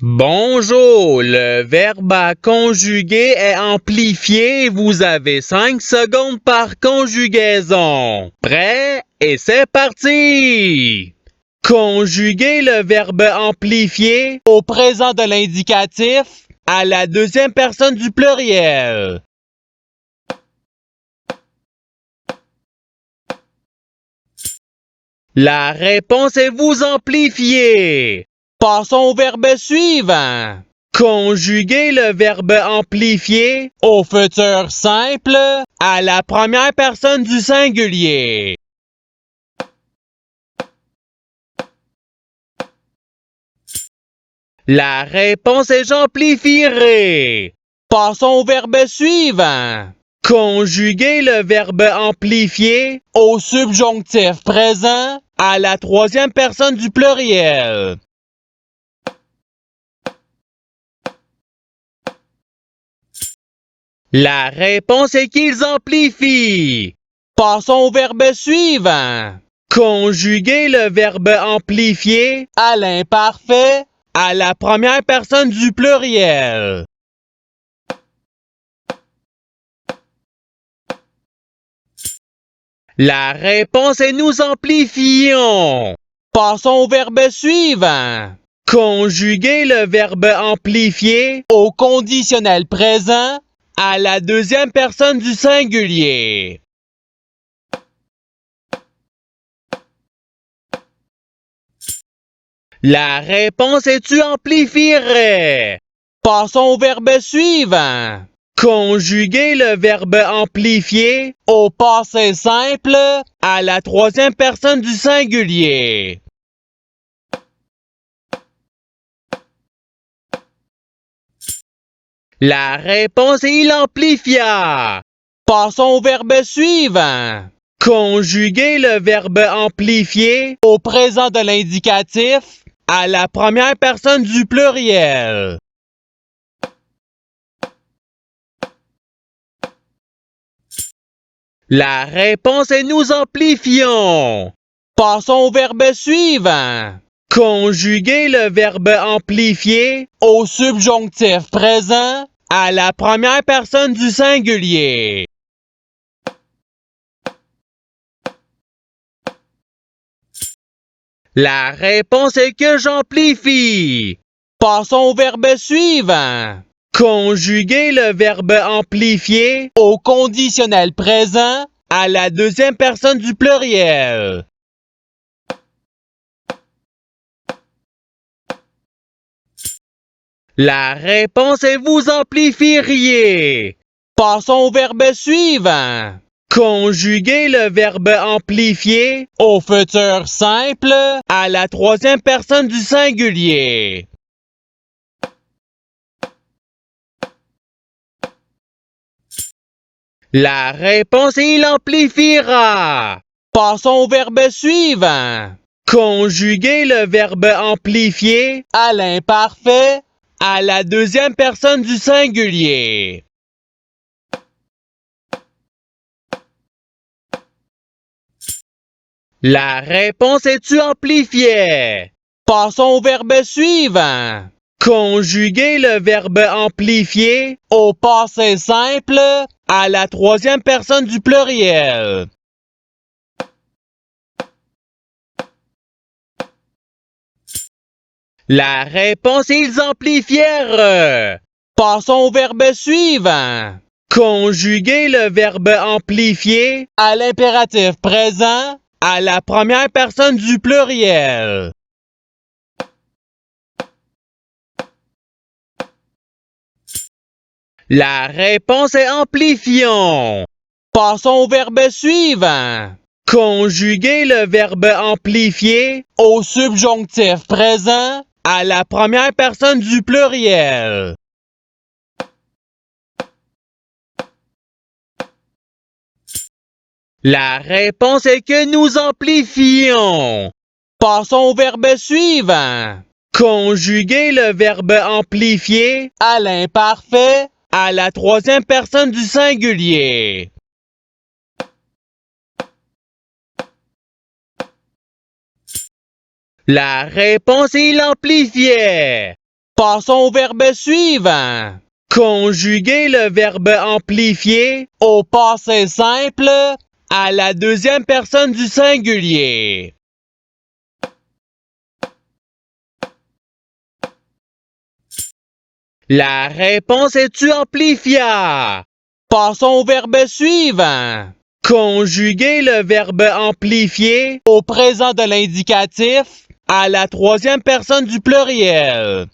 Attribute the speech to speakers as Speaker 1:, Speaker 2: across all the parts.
Speaker 1: Bonjour, le verbe à conjuguer est amplifié. Vous avez 5 secondes par conjugaison. Prêt? Et c'est parti! Conjuguer le verbe amplifié au présent de l'indicatif à la deuxième personne du pluriel. La réponse est vous amplifier. Passons au verbe suivant. Conjuguer le verbe amplifié au futur simple à la première personne du singulier. La réponse est j'amplifierai. Passons au verbe suivant. Conjuguer le verbe amplifié au subjonctif présent à la troisième personne du pluriel. La réponse est qu'ils amplifient. Passons au verbe suivant. Conjuguer le verbe amplifié à l'imparfait à la première personne du pluriel. La réponse est nous amplifions. Passons au verbe suivant. Conjuguer le verbe amplifié au conditionnel présent à la deuxième personne du singulier. La réponse est tu amplifierais. Passons au verbe suivant. Conjuguer le verbe amplifié au passé simple à la troisième personne du singulier. La réponse est il amplifia. Passons au verbe suivant. Conjuguer le verbe amplifié au présent de l'indicatif à la première personne du pluriel. La réponse est nous amplifions. Passons au verbe suivant. Conjuguer le verbe amplifié au subjonctif présent à la première personne du singulier. La réponse est que j'amplifie. Passons au verbe suivant. Conjuguer le verbe amplifié au conditionnel présent à la deuxième personne du pluriel. La réponse est vous amplifieriez. Passons au verbe suivant. Conjuguer le verbe amplifié au futur simple à la troisième personne du singulier. La réponse est il amplifiera. Passons au verbe suivant. Conjuguer le verbe amplifié à l'imparfait à la deuxième personne du singulier. La réponse est tu amplifiais. Passons au verbe suivant. Conjuguer le verbe amplifié au passé simple à la troisième personne du pluriel. La réponse est ils amplifièrent. Passons au verbe suivant. Conjuguer le verbe amplifié à l'impératif présent à la première personne du pluriel. La réponse est amplifions. Passons au verbe suivant. Conjuguer le verbe amplifié au subjonctif présent à la première personne du pluriel. La réponse est que nous amplifions. Passons au verbe suivant. Conjuguer le verbe amplifié à l'imparfait à la troisième personne du singulier. La réponse est l'amplifiait. Passons au verbe suivant. Conjuguer le verbe amplifié au passé simple à la deuxième personne du singulier. La réponse est-tu amplifia? Passons au verbe suivant. Conjuguer le verbe amplifié au présent de l'indicatif à la troisième personne du pluriel.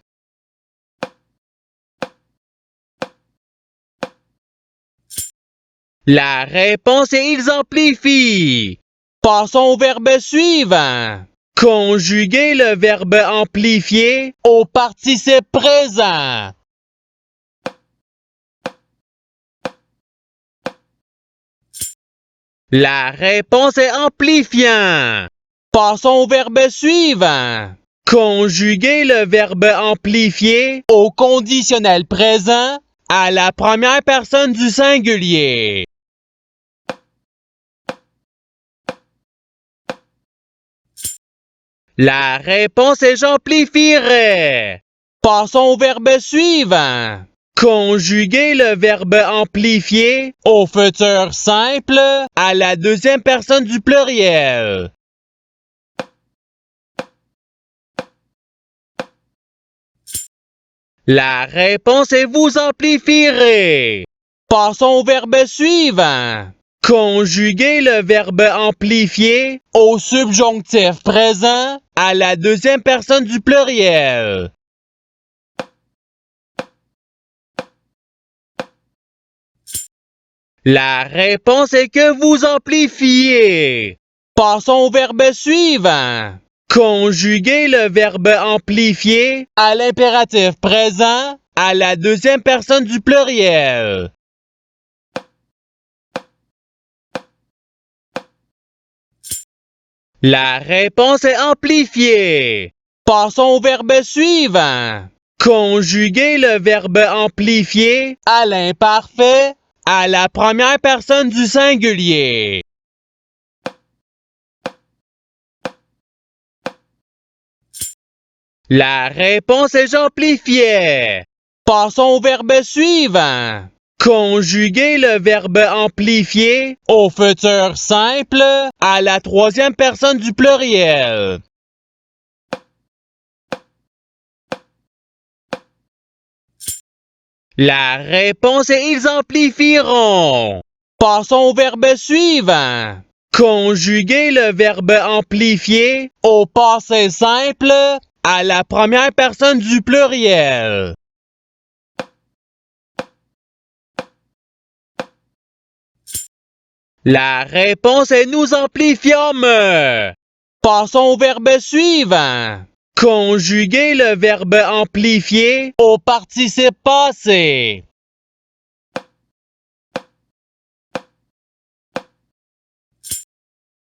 Speaker 1: La réponse est ils amplifient. Passons au verbe suivant. Conjuguer le verbe amplifié au participe présent. La réponse est amplifiant. Passons au verbe suivant. Conjuguer le verbe amplifié au conditionnel présent à la première personne du singulier. La réponse est j'amplifierai. Passons au verbe suivant. Conjuguer le verbe amplifié au futur simple à la deuxième personne du pluriel. La réponse est vous amplifierez. Passons au verbe suivant. Conjuguer le verbe amplifié au subjonctif présent à la deuxième personne du pluriel. La réponse est que vous amplifiez. Passons au verbe suivant. Conjuguer le verbe amplifié à l'impératif présent à la deuxième personne du pluriel. La réponse est amplifiée. Passons au verbe suivant. Conjuguer le verbe amplifié à l'imparfait à la première personne du singulier. La réponse est j'amplifiais. Passons au verbe suivant. Conjuguer le verbe amplifié au futur simple à la troisième personne du pluriel. La réponse est ils amplifieront. Passons au verbe suivant. Conjuguer le verbe amplifié au passé simple à la première personne du pluriel. La réponse est nous amplifions. Passons au verbe suivant. Conjuguer le verbe amplifié au participe passé.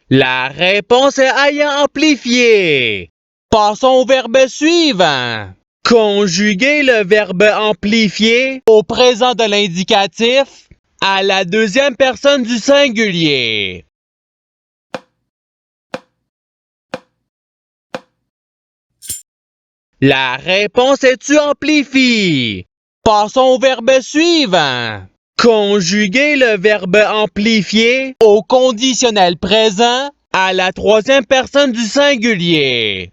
Speaker 1: La réponse est ayant amplifié. Passons au verbe suivant. Conjuguer le verbe amplifié au présent de l'indicatif à la deuxième personne du singulier. La réponse est tu amplifies. Passons au verbe suivant. Conjuguer le verbe amplifié au conditionnel présent à la troisième personne du singulier.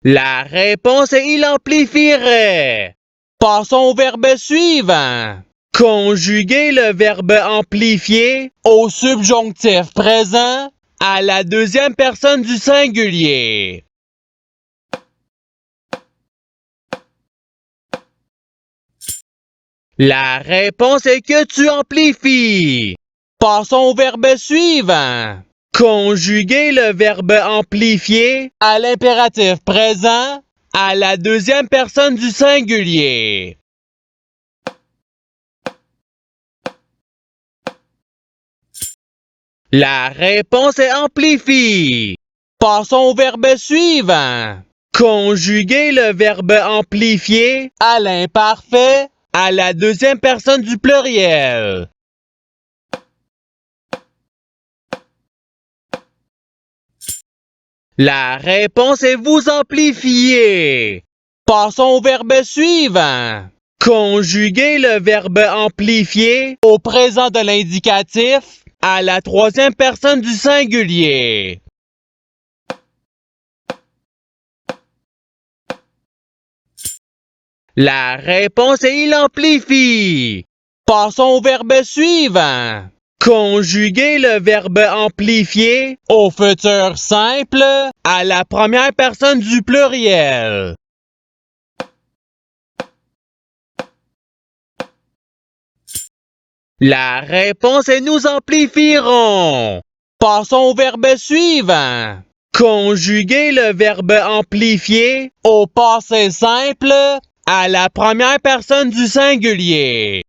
Speaker 1: La réponse est il amplifierait. Passons au verbe suivant. Conjuguer le verbe amplifié au subjonctif présent à la deuxième personne du singulier. La réponse est que tu amplifies. Passons au verbe suivant. Conjuguer le verbe amplifié à l'impératif présent à la deuxième personne du singulier. La réponse est amplifie. Passons au verbe suivant. Conjuguer le verbe amplifié à l'imparfait à la deuxième personne du pluriel. La réponse est vous amplifiez. Passons au verbe suivant. Conjuguez le verbe amplifier au présent de l'indicatif à la troisième personne du singulier. La réponse est il amplifie. Passons au verbe suivant. Conjuguez le verbe amplifier au futur simple à la première personne du pluriel. La réponse est nous amplifierons. Passons au verbe suivant. Conjuguez le verbe amplifier au passé simple à la première personne du singulier.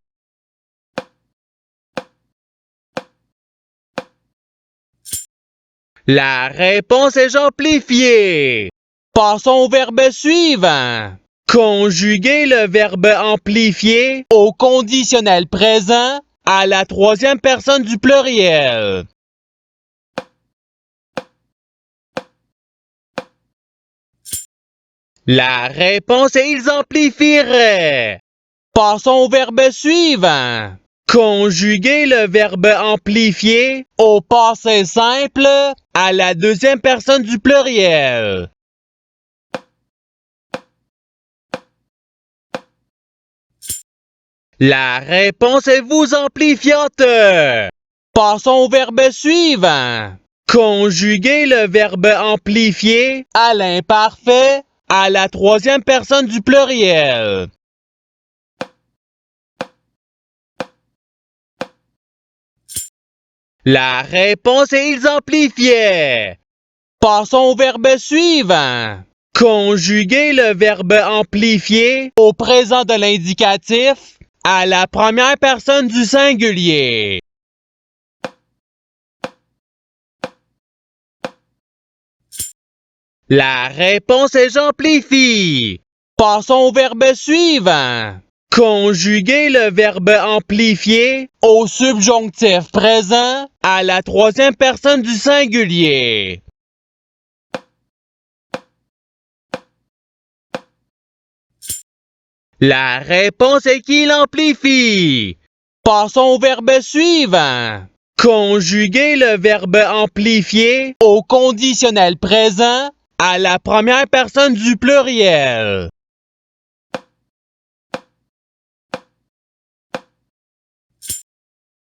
Speaker 1: La réponse est j'amplifier. Passons au verbe suivant. Conjuguez le verbe amplifier au conditionnel présent à la troisième personne du pluriel. La réponse est ils amplifieraient. Passons au verbe suivant. Conjuguez le verbe amplifier au passé simple à la deuxième personne du pluriel. La réponse est vous amplifiante. Passons au verbe suivant. Conjuguez le verbe amplifier à l'imparfait à la troisième personne du pluriel. La réponse est ils amplifiaient. Passons au verbe suivant. Conjuguez le verbe amplifier au présent de l'indicatif à la première personne du singulier. La réponse est j'amplifie. Passons au verbe suivant. Conjuguez le verbe amplifier au subjonctif présent à la troisième personne du singulier. La réponse est qu'il amplifie. Passons au verbe suivant. Conjuguez le verbe amplifier au conditionnel présent à la première personne du pluriel.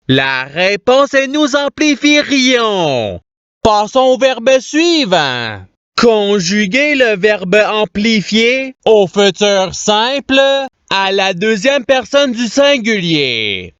Speaker 1: La réponse est nous amplifierions. Passons au verbe suivant. Conjuguez le verbe amplifier au futur simple à la deuxième personne du singulier.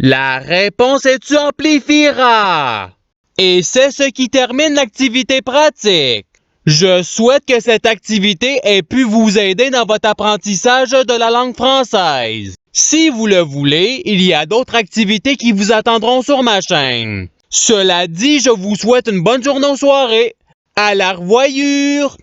Speaker 1: La réponse est tu amplifieras. Et c'est ce qui termine l'activité pratique. Je souhaite que cette activité ait pu vous aider dans votre apprentissage de la langue française. Si vous le voulez, il y a d'autres activités qui vous attendront sur ma chaîne. Cela dit, je vous souhaite une bonne journée ou soirée. À la revoyure!